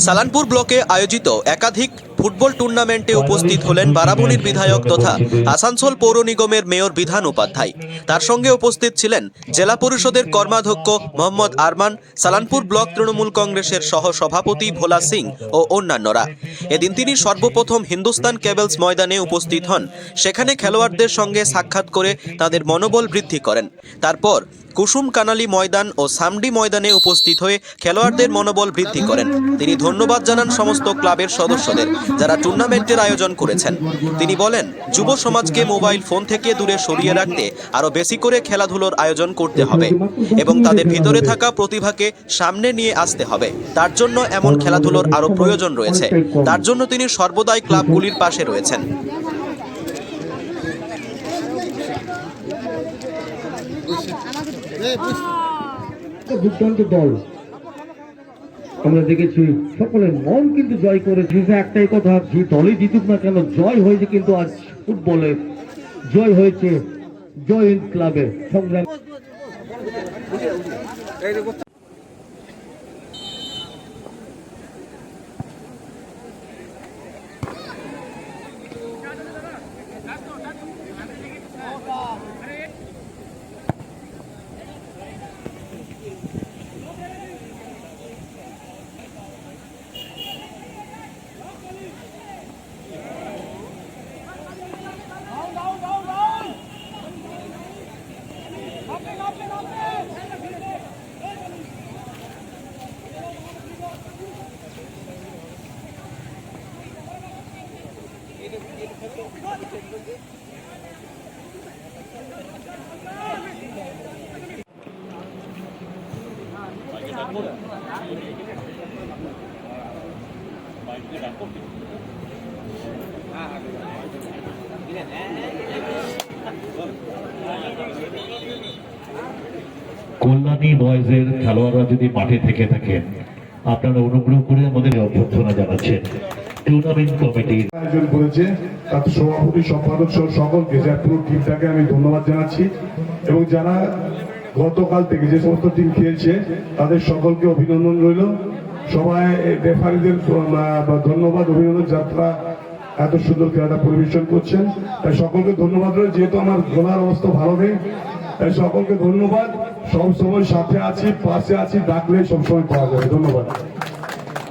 সালানপুর ব্লকে আয়োজিত একাধিক ফুটবল টুর্নামেন্টে উপস্থিত হলেন বারাবণীর বিধায়ক তথা আসানসোল পৌর নিগমের মেয়র বিধান উপাধ্যায়। তার সঙ্গে উপস্থিত ছিলেন জেলা পরিষদের কর্মাধ্যক্ষ মোহাম্মদ আরমান, সালানপুর ব্লক তৃণমূল কংগ্রেসের সহ সভাপতি ভোলা সিং ও অন্যান্যরা। এদিন তিনি সর্বপ্রথম হিন্দুস্তান কেবলস ময়দানে উপস্থিত হন। সেখানে খেলোয়াড়দের সঙ্গে সাক্ষাৎ করে তাদের মনোবল বৃদ্ধি করেন। তারপর কুসুম কানালি ময়দান ও সামডি ময়দানে উপস্থিত হয়ে খেলোয়াড়দের মনোবল বৃদ্ধি করেন। তিনি ধন্যবাদ জানান সমস্ত ক্লাবের সদস্যদের যারা টুর্নামেন্টের আয়োজন করেছেন। তিনি বলেন, যুব সমাজকে মোবাইল ফোন থেকে দূরে সরিয়ে রাখতে আরও বেশি করে খেলাধুলোর আয়োজন করতে হবে এবং তাদের ভিতরে থাকা প্রতিভাকে সামনে নিয়ে আসতে হবে। তার জন্য এমন খেলাধুলোর আরও প্রয়োজন রয়েছে। তার জন্য তিনি সর্বদাই ক্লাবগুলির পাশে রয়েছেন। দুর্দান্ত দল আমরা দেখেছি, সকলের মন কিন্তু জয় করেছে। একটাই কথা, যে দলই জিতুক না কেন, জয় হয়েছে কিন্তু আজ ফুটবলে, জয় হয়েছে জয় হিন্দ ক্লাবে সংগ্রাম। কল্যাণী বয়েজের খেলোয়াড়রা যদি মাঠে থেকে থাকেন, আপনারা অনুগ্রহ করে আমাদের অভ্যর্থনা জানাচ্ছেন। টুর্নামেন্ট কমিটির আয়োজন করেছে তার সভাপতি, সম্পাদক সহ সকলকে, পুরো টিমটাকে আমি ধন্যবাদ জানাচ্ছি এবং যারা গতকাল থেকে যে সমস্ত টিম খেলছে তাদের সকলকে অভিনন্দন রইল। সবাই রেফারিদের ধন্যবাদ, অভিনন্দন, যাত্রা এত সুন্দর খেলাটা পরিবেশন করছেন, তাই সকলকে ধন্যবাদ রইল। যেহেতু আমার গলার অবস্থা ভালো নেই, তাই সকলকে ধন্যবাদ। সবসময় সাথে আছি, পাশে আছি, ডাকলে সবসময় পাওয়া যাবে। ধন্যবাদ।